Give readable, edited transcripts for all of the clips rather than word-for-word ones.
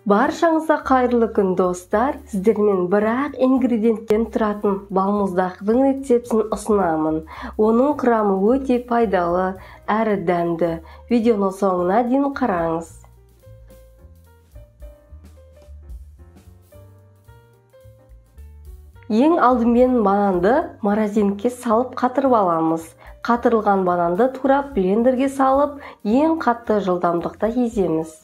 Баршаңызға қайырлы күн достар. Сіздермен бір-ақ ингредиенттен тұратын балмұздақтың рецептін ұсынамын. Оның құрамы өте пайдалы әрі дәмді. Видеоны соңына дейін қараңыз. Ең алдымен бананды морозилкеге салып қатырып аламыз. Қатырылған бананды турап блендерге салып, ең қатты жылдамдықта еземіз.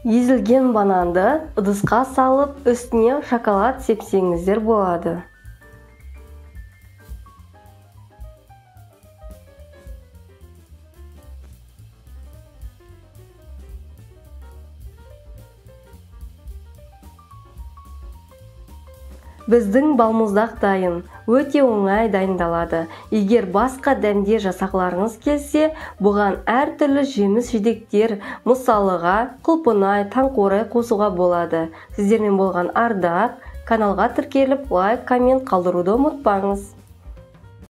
Езілген бананды ыдысқа салып, үстіне шоколад сепсеңіздер болады. Біздің балмұздақ дайын, өте оңай дайындалады. Егер басқа дәмде жасағыларыңыз келсе, бұған әртүрлі жеміс-жидектер, мысалыға құлпынай, таңқурай қосуға болады. Сіздермен болған Ардақ. Каналға тіркеліп, лайк, коммент қалдыруды ұмытпаңыз.